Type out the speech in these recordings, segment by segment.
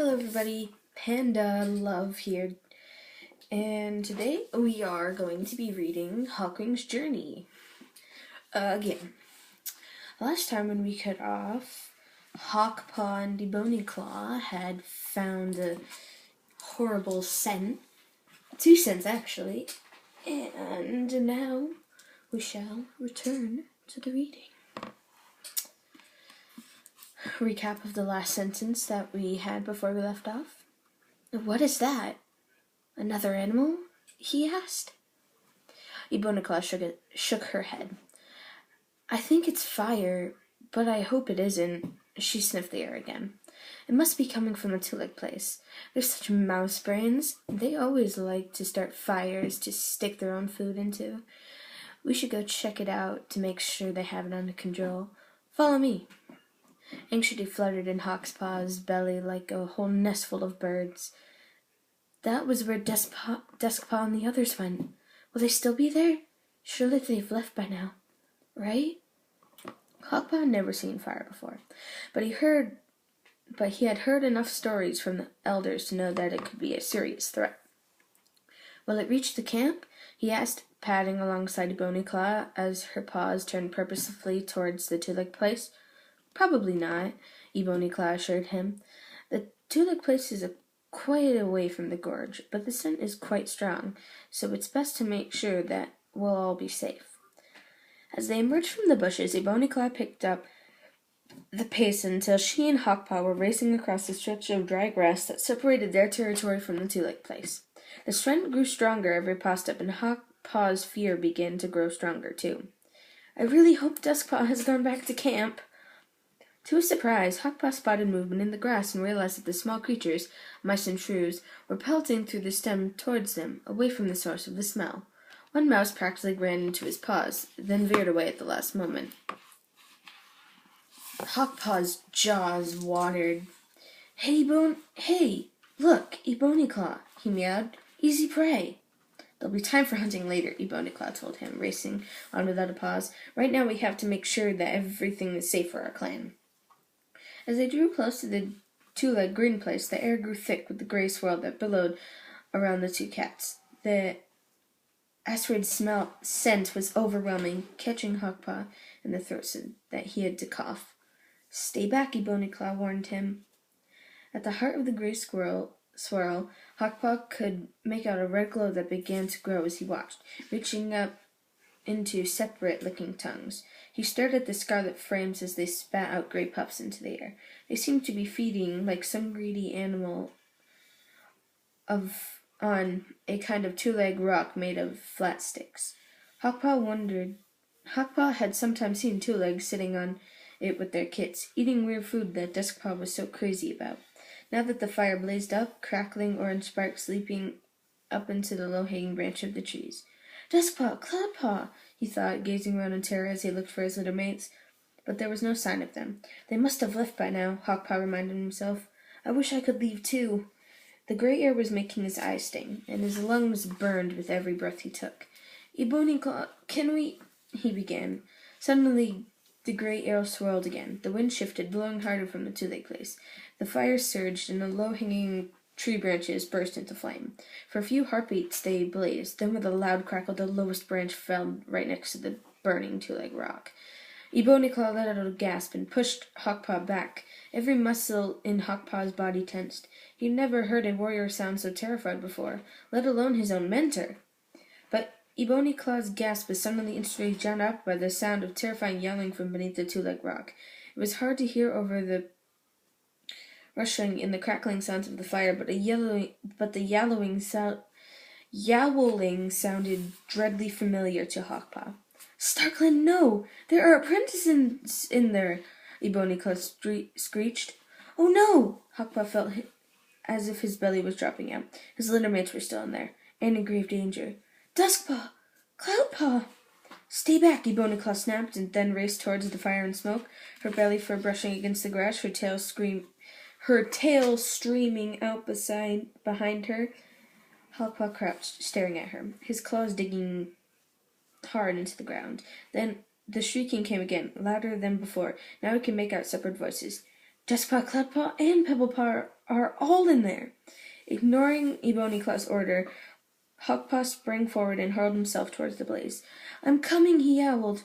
Hello everybody, Panda Love here, and today we are going to be reading Hawkwing's Journey. Again, last time when we cut off, Hawkpaw and Ebonyclaw had found a horrible scent, 2 scents actually, and now we shall return to the reading. Recap of the last sentence that we had before we left off. What is that? Another animal? He asked. Ebonyclaw shook her head. I think it's fire, but I hope it isn't. She sniffed the air again. It must be coming from the two-leg place. They're such mouse brains. They always like to start fires to stick their own food into. We should go check it out to make sure they have it under control. Follow me. Anxiety fluttered in Hawkpaw's belly like a whole nest full of birds. That was where Duskpaw and the others went. Will they still be there? Surely they've left by now, right? Hawkpaw had never seen fire before, but he had heard enough stories from the elders to know that it could be a serious threat. Will it reach the camp? He asked, padding alongside Ebonyclaw as her paws turned purposefully towards the two-leg place. Probably not, Ebonyclaw assured him. The two-leg place is quite away from the gorge, but the scent is quite strong, so it's best to make sure that we'll all be safe. As they emerged from the bushes, Ebonyclaw picked up the pace until she and Hawkpaw were racing across the stretch of dry grass that separated their territory from the two-leg place. The scent grew stronger every paw step, and Hawkpaw's fear began to grow stronger, too. I really hope Duskpaw has gone back to camp. To his surprise, Hawkpaw spotted movement in the grass and realized that the small creatures, mice and shrews, were pelting through the stem towards them, away from the source of the smell. One mouse practically ran into his paws, then veered away at the last moment. Hawkpaw's jaws watered. Hey, look, Ebonyclaw, he meowed. Easy prey. There'll be time for hunting later, Ebonyclaw told him, racing on without a pause. Right now we have to make sure that everything is safe for our clan. As they drew close to the two-leg green place, the air grew thick with the gray swirl that billowed around the two cats. The acrid scent was overwhelming, catching Hawkpaw in the throat so that he had to cough. Stay back, Ebonyclaw warned him. At the heart of the gray swirl, Hawkpaw could make out a red glow that began to grow as he watched, reaching up into separate licking tongues. He stared at the scarlet frames as they spat out gray puffs into the air. They seemed to be feeding like some greedy animal on a kind of two-leg rock made of flat sticks. Hawkpaw had sometimes seen two-legs sitting on it with their kits, eating weird food that Duskpaw was so crazy about. Now that the fire blazed up, crackling orange sparks leaping up into the low-hanging branch of the trees. Duskpaw, Cloudpaw, he thought, gazing around in terror as he looked for his little mates. But there was no sign of them. They must have left by now, Hawkpaw reminded himself. I wish I could leave too. The gray air was making his eyes sting, and his lungs burned with every breath he took. Ebonyclaw, can we... he began. Suddenly, the gray air swirled again. The wind shifted, blowing harder from the two-leg place. The fire surged, and the low-hanging tree branches burst into flame. For a few heartbeats they blazed. Then with a loud crackle, the lowest branch fell right next to the burning two-leg rock. Ebonyclaw let out a gasp and pushed Hawkpaw back. Every muscle in Hawkpaw's body tensed. He'd never heard a warrior sound so terrified before, let alone his own mentor. But Ebonyclaw's gasp was suddenly instantly drowned out by the sound of terrifying yelling from beneath the two-leg rock. It was hard to hear over the rushing and the crackling sounds of the fire, but the yowling sounded dreadly familiar to Hawkpaw. Starkland, no! There are apprentices in there! Ebonyclaw screeched. Oh no! Hawkpaw felt as if his belly was dropping out. His litter mates were still in there, and in grave danger. Duskpaw! Cloudpaw! Stay back, Ebonyclaw snapped, and then raced towards the fire and smoke, her belly fur brushing against the grass, her tail streaming out behind her. Hawkpaw crouched, staring at her, his claws digging hard into the ground. Then the shrieking came again, louder than before. Now he could make out separate voices. Duskpaw, Cloudpaw, and Pebblepaw are all in there. Ignoring Ebonyclaw's order, Hawkpaw sprang forward and hurled himself towards the blaze. "I'm coming," he yowled.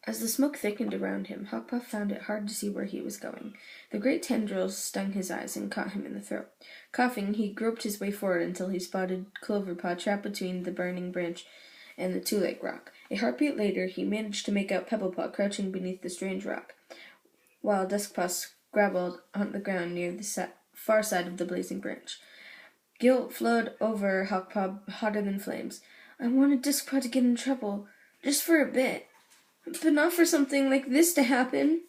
As the smoke thickened around him, Hawkpaw found it hard to see where he was going. The great tendrils stung his eyes and caught him in the throat. Coughing, he groped his way forward until he spotted Cloverpaw trapped between the burning branch and the two-leg rock. A heartbeat later, he managed to make out Pebblepaw crouching beneath the strange rock, while Duskpaw scrabbled on the ground near the far side of the blazing branch. Guilt flowed over Hawkpaw hotter than flames. "I wanted Duskpaw to get in trouble, just for a bit, but not for something like this to happen."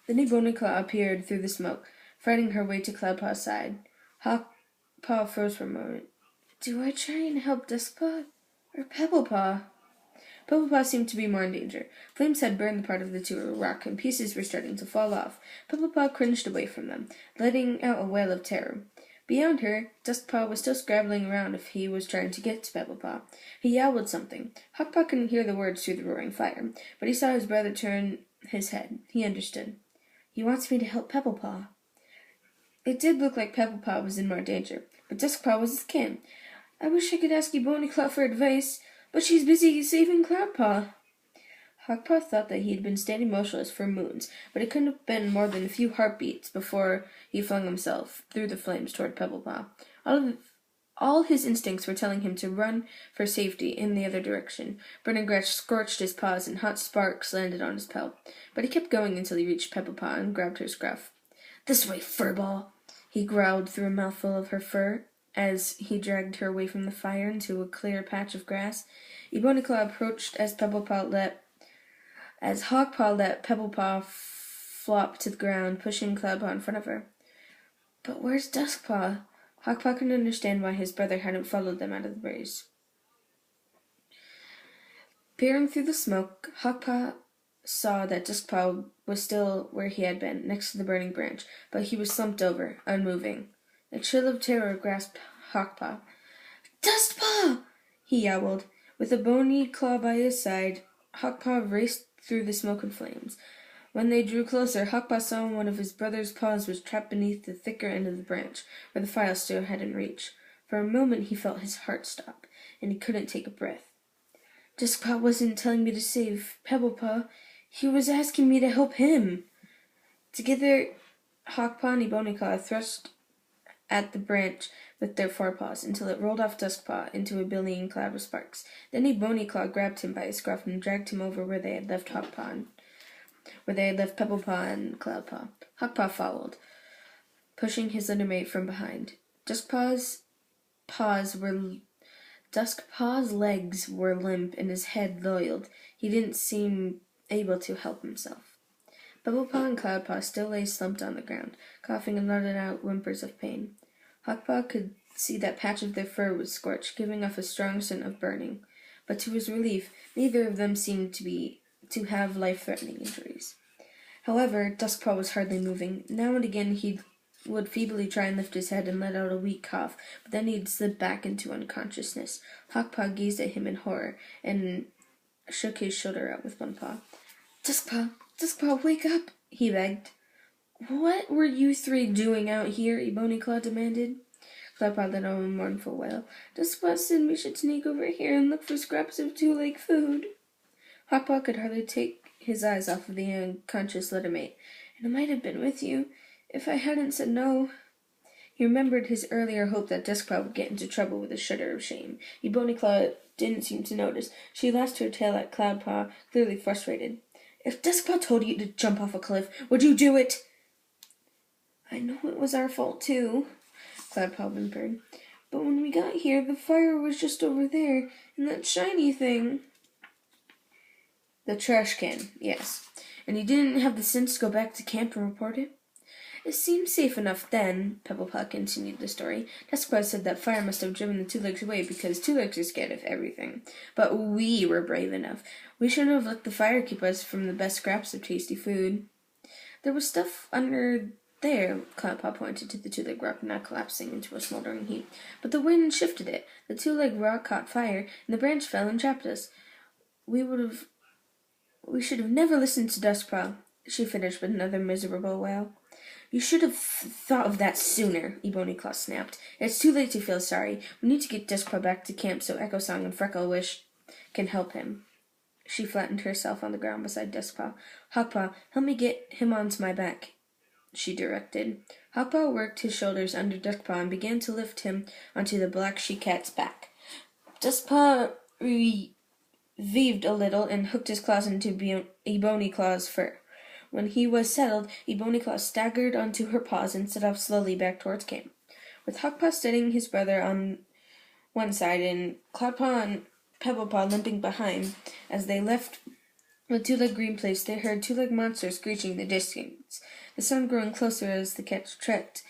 Then Ebonyclaw appeared through the smoke, fighting her way to Cloudpaw's side. Hawkpaw froze for a moment. "Do I try and help Duskpaw or Pebblepaw?" Pebblepaw seemed to be more in danger. Flames had burned the part of the rock, and pieces were starting to fall off. Pebblepaw cringed away from them, letting out a wail of terror. Beyond her, Duskpaw was still scrabbling around if he was trying to get to Pebblepaw. He yowled something. Hawkpaw couldn't hear the words through the roaring fire, but he saw his brother turn his head. He understood. "He wants me to help Pebblepaw." It did look like Pebblepaw was in more danger, but Duskpaw was his kin. "I wish I could ask Ebonyclaw for advice, but she's busy saving Cloudpaw." Hawkpaw thought that he had been standing motionless for moons, but it couldn't have been more than a few heartbeats before he flung himself through the flames toward Pebblepaw. All his instincts were telling him to run for safety in the other direction. Burning grass scorched his paws, and hot sparks landed on his pelt. But he kept going until he reached Pebblepaw and grabbed her scruff. "This way, furball!" he growled through a mouthful of her fur, as he dragged her away from the fire into a clear patch of grass. Ebonyclaw approached as Hawkpaw let Pebblepaw flop to the ground, pushing Cloudpaw in front of her. "But where's Duskpaw?" Hawkpaw couldn't understand why his brother hadn't followed them out of the blaze. Peering through the smoke, Hawkpaw saw that Duskpaw was still where he had been, next to the burning branch, but he was slumped over, unmoving. A chill of terror grasped Hawkpaw. "Duskpaw!" he yowled. With a bony claw by his side, Hawkpaw raced through the smoke and flames. When they drew closer, Hawkpaw saw one of his brother's paws was trapped beneath the thicker end of the branch, where the fire still had in reach. For a moment he felt his heart stop, and he couldn't take a breath. "Duskpaw wasn't telling me to save Pebblepaw. He was asking me to help him." Together, Hawkpaw and Ebonyclaw thrust at the branch with their forepaws until it rolled off Duskpaw into a billowing cloud of sparks. Then Ebonyclaw grabbed him by his scruff and dragged him over where they had left Pebblepaw and Cloudpaw. Hawkpaw followed, pushing his little mate from behind. Duskpaw's legs were limp and his head lolled. He didn't seem able to help himself. Pebblepaw and Cloudpaw still lay slumped on the ground, coughing and letting out whimpers of pain. Hawkpaw could see that patch of their fur was scorched, giving off a strong scent of burning. But to his relief, neither of them seemed to have life-threatening injuries. However, Duskpaw was hardly moving. Now and again he would feebly try and lift his head and let out a weak cough, but then he'd slip back into unconsciousness. Hawkpaw gazed at him in horror and shook his shoulder out with one paw. Duskpaw, wake up!" he begged. "What were you three doing out here?" Ebonyclaw demanded. Cloudpaw let out a mournful wail. "Duskpaw said we should sneak over here and look for scraps of two-leg food." Hawkpaw could hardly take his eyes off of the unconscious littermate. "And I might have been with you, if I hadn't said no." He remembered his earlier hope that Duskpaw would get into trouble with a shudder of shame. Ebonyclaw didn't seem to notice. She lashed her tail at Cloudpaw, clearly frustrated. "If Duskpaw told you to jump off a cliff, would you do it?" "I know it was our fault, too," Cloudpaw whimpered. "But when we got here, the fire was just over there, and that shiny thing—" "The trash can, yes. And you didn't have the sense to go back to camp and report it?" "It seemed safe enough then," Pebblepaw continued the story. "Duskpaw said that fire must have driven the two-legs away because two-legs are scared of everything. But we were brave enough. We shouldn't have let the fire keep us from the best scraps of tasty food." "There was stuff under there," Cloudpaw pointed to the two-leg rock now collapsing into a smoldering heap. "But the wind shifted it. The two-leg rock caught fire, and the branch fell and trapped us. We should have never listened to Duskpaw," she finished with another miserable wail. You should have thought of that sooner, Ebony snapped. It's too late to feel sorry. We need to get Duskpaw back to camp so Echo Song and Freckle Wish can help him. She flattened herself on the ground beside Duskpaw. Hawkpaw, help me get him onto my back, she directed. Hawkpaw worked his shoulders under Duskpaw and began to lift him onto the black she-cat's back. Duskpaw revieved a little and hooked his claws into Ebonyclaw's fur. When he was settled, Ebonyclaw staggered onto her paws and set off slowly back towards camp. With Hawkpaw steadying his brother on one side and Cloudpaw and Pebblepaw limping behind, as they left the two-leg green place, they heard two-leg monsters screeching in the distance, the sound growing closer as the cats trekked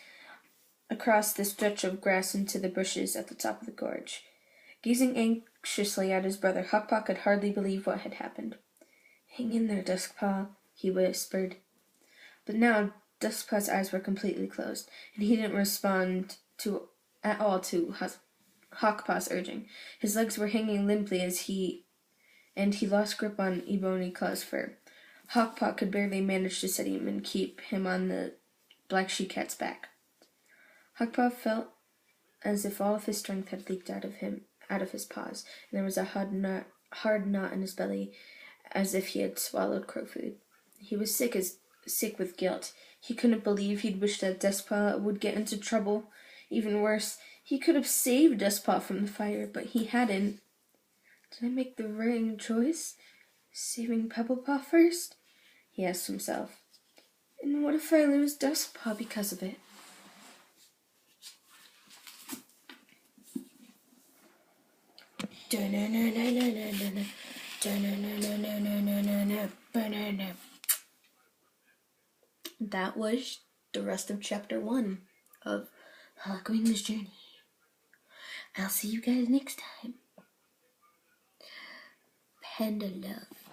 across the stretch of grass into the bushes at the top of the gorge. Gazing anxiously at his brother, Hawkpaw could hardly believe what had happened. "Hang in there, Duskpaw," he whispered. But now Duskpaw's eyes were completely closed, and he didn't respond at all to Hawkpaw's urging. His legs were hanging limply and he lost grip on Ebonyclaw's fur. Hawkpaw could barely manage to steady him and keep him on the black she-cat's back. Hawkpaw felt as if all of his strength had leaked out of his paws, and there was a hard knot in his belly, as if he had swallowed crow food. He was sick with guilt. He couldn't believe he'd wished that Duskpaw would get into trouble. Even worse, he could have saved Duskpaw from the fire, but he hadn't. Did I make the right choice? Saving Pebblepaw first? He asked himself. And what if I lose Duskpaw because of it? That was the rest of chapter 1 of Hawkwing's Journey. I'll see you guys next time. Panda love.